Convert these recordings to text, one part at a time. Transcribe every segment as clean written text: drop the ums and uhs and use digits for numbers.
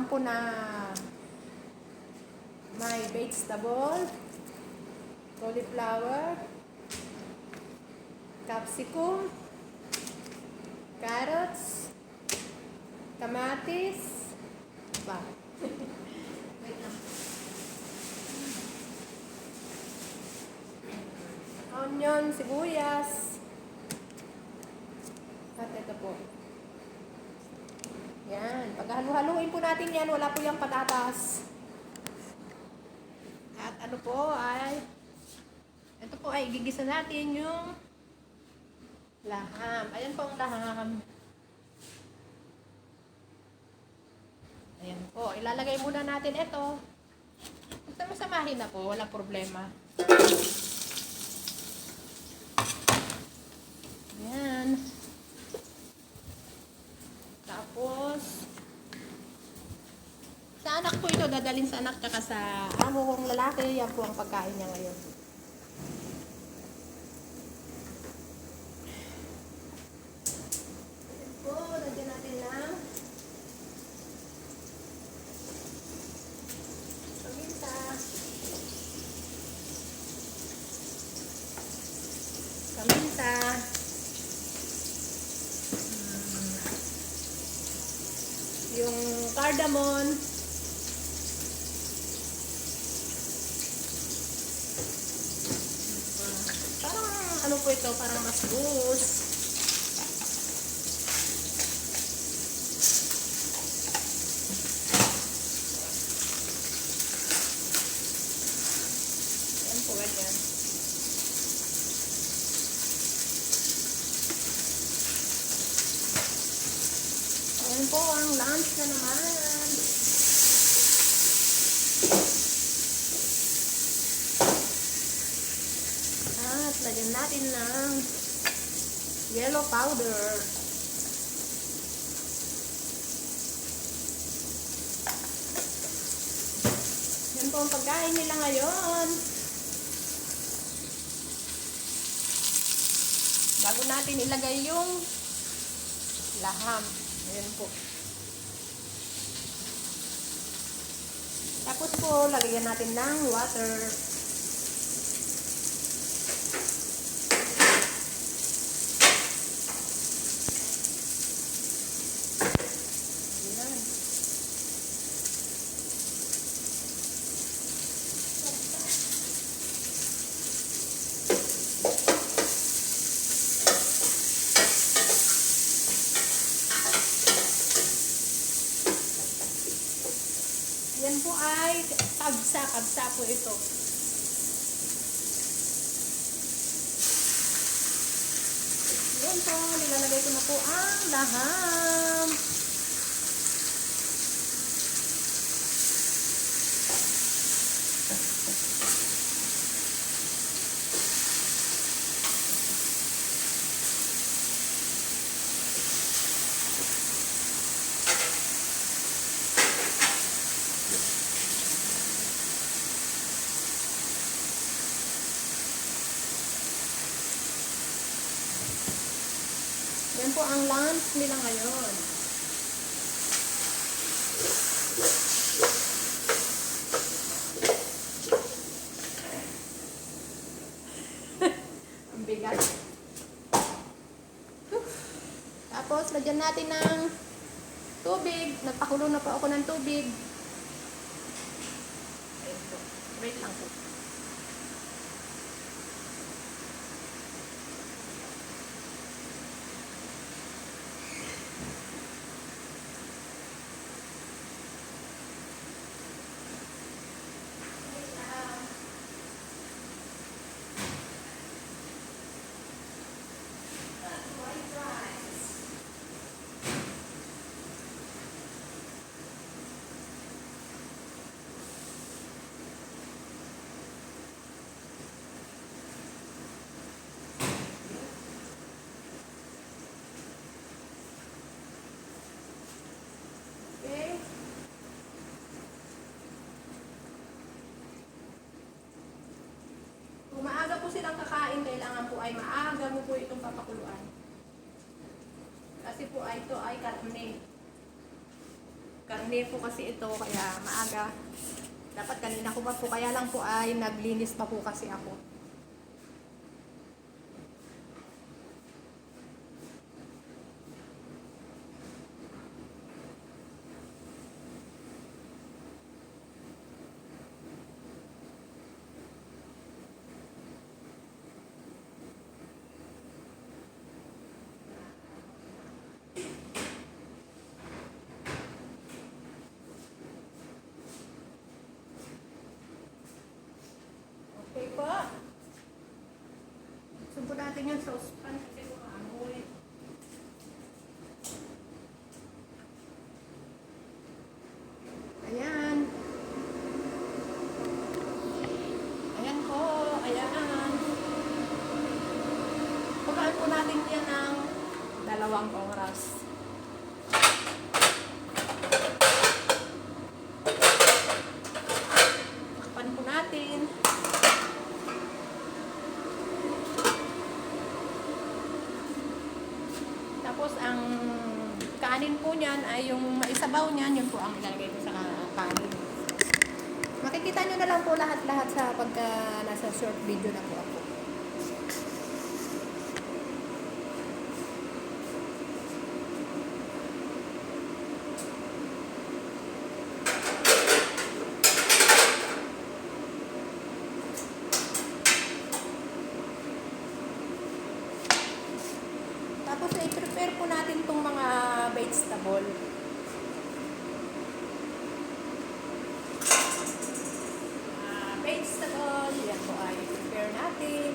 10 na may vegetable, cauliflower, capsicum, carrots, kamatis, ba? Wait lang. Onion, sibuyas. At ito po. Yan. Paghalu-haluin po natin yan, wala po yung patatas. At ano po ay, ito po ay gigisa natin yung laham. Ayan po ang laham. Ayan po. Ilalagay muna natin ito. Masamahin na po. Walang problema. Ayan. Tapos, sa anak po ito, dadalhin sa anak tsaka sa amo kong lalaki. Yan po ang pagkain niya ngayon. Ayan po, lagyan natin ng paminta. Paminta. Yung cardamom. Parang ano po ito, parang masbus. Yan po ganyan. Yan po ang lunch na naman. At lagyan natin ng yellow powder. Yan po ang pagkain nila ngayon. Bago natin ilagay yung laham. Ayan po. Tapos po, lagyan natin ng water. Ayan. Yan po ay kabsa po ito. Yan po, nilalagay ko na po ang laham. Yan po ang lunch nila ngayon. Ang bigat. Tapos, lagyan natin ng tubig. Nagpakulo na po ako ng tubig. Ito. Wait lang po. Silang kakain, kailangan po ay maaga mo po itong papakuluan. Kasi po ay ito ay karne. Karne po kasi ito, kaya maaga. Dapat kanina ko pa po, kaya lang po ay naglinis pa po kasi ako. Okay po. Sumpo natin yung saucepan kasi kumaamoy. Ayan. Ayan po. Ayan. Pagkaan po natin yan ng 2 oras. Takpan po natin. Tapos ang kanin po niyan ay yung maisabaw niyan, yun po ang ilalagay ko sa kanin. Makikita nyo na lang po lahat-lahat sa pagka nasa short video na po ako. Tapos i-prepare po natin itong mga vegetable. Vegetable, yan po ay i-prepare natin.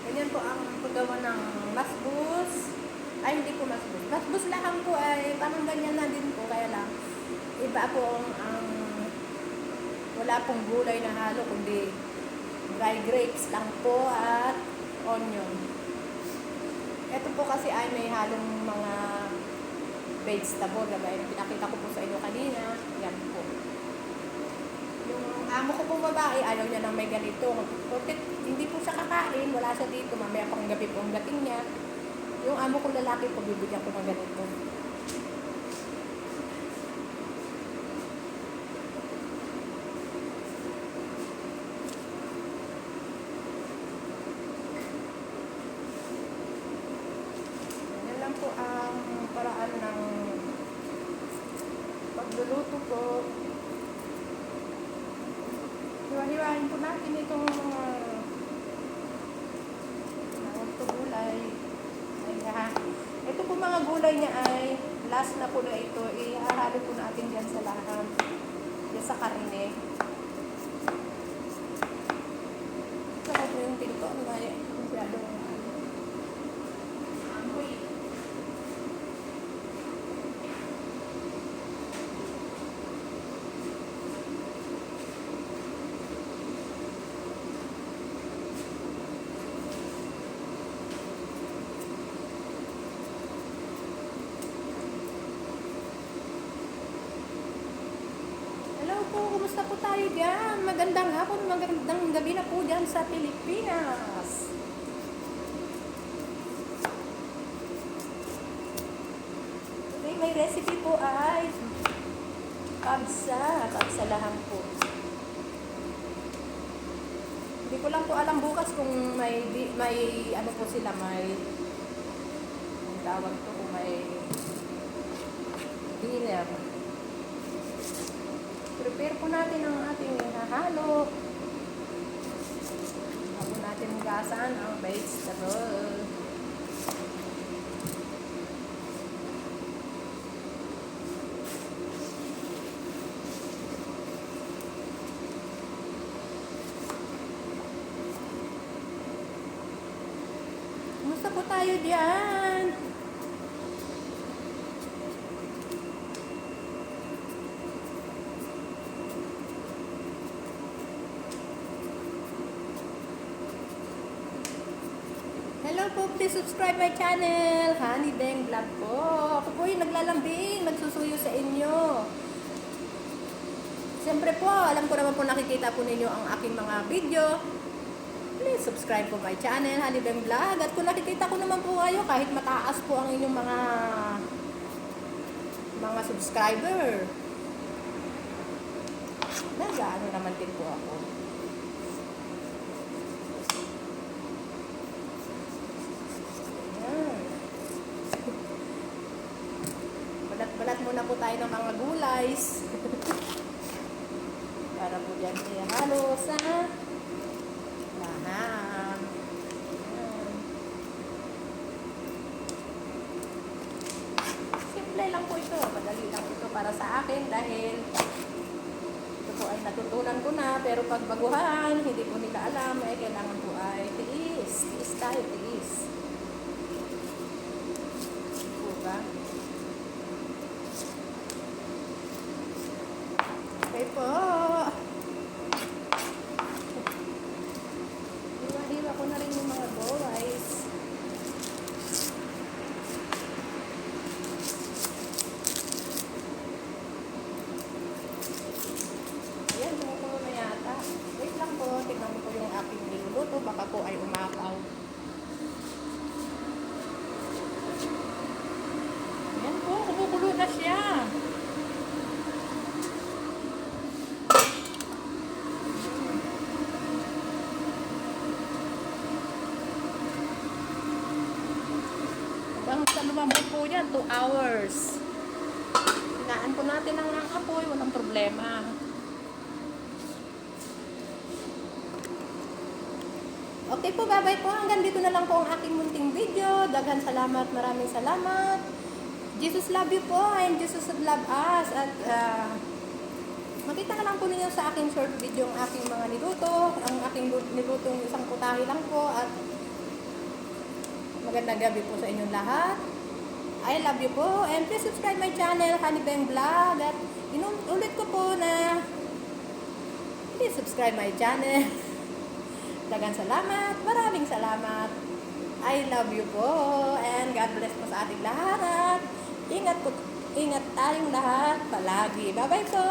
Ganyan po ang paggawa ng masbus. Ay, hindi po masbus. Masbus lahang po ay parang ganyan na din po. Kaya lang, iba po ang wala pong gulay na halo, kundi dry grapes lang po at onion. Ito po kasi ay may halong mga vegetable. Gabay, pinakita ko po sa inyo kanina. Yan po. Yung amo ko pong babae, ayaw niya nang may ganito. Porque hindi po siya kakain, wala siya dito. Mamaya pang gabi po ang dating niya. Yung amo ko lalaki po, bibigyan ko ng ganito. Yan lang po ang paraan ng pagluluto po. Hiwa-hiwain po natin itong mga gulay. Ayan. Ito po mga gulay niya ay last na po na ito. Ihahalo po natin dyan sa laham. Dyan sa karne. Saka po yung pinto. Masyadong amoy. Kumusta po tayo dyan? Magandang hapon, magandang gabi na po dyan sa Pilipinas. Okay, may recipe po ay kabsa laham po. Hindi ko lang po alam bukas kung may ano po sila, may ang tawag to, kung may dinner. Prepare po natin ang ating hahalo. Bago natin hugasan ang vegetable. Kumusta po tayo diyan? lang po, please subscribe my channel, Honey Beng Vlog po. Ako po yung naglalambing, magsusuyo sa inyo. Siyempre po, alam ko naman po nakikita po ninyo ang aking mga video. Please subscribe po my channel, Honey Beng Vlog. At kung nakikita ko naman po kayo, kahit mataas po ang inyong mga subscriber, nag-ano naman din po ako. Ayan. Balat-balat muna po tayo ng mga gulays. Para po dyan ihalo sa lahat. Simple lang po ito. Madali lang ito para sa akin dahil ito po ay natutunan ko na. Pero pag baguhan, hindi po nila alam, eh kailangan po ay tiis. Tiis tayo, tiis. Po ba? Okay po. Hiwa-hiwa ko na rin yung mga gulays. Ayan, tumutulo na yata. Wait lang po, tignan mo po yung aking niluluto. Baka po ay umakaw. Ayan po, kumukulo na siya. Hanggang sa lumambot po yan, 2 hours. Hinaan po natin ang apoy, walang problema. Okay po, bye-bye po. Hanggang dito na lang po ang aking munting video. Daghan salamat, maraming salamat. Jesus love you po and Jesus love us. At makita na lang po ninyo sa aking short video ang aking mga niluto. Ang aking nilutong isang putahe lang po. At magandang gabi po sa inyong lahat. I love you po. And please subscribe my channel, Honey Beng Vlog. At inulit ko po na please subscribe my channel. Dagan salamat. Maraming salamat. I love you po. And God bless po sa ating lahat. Ingat tayong lahat palagi. Bye-bye po.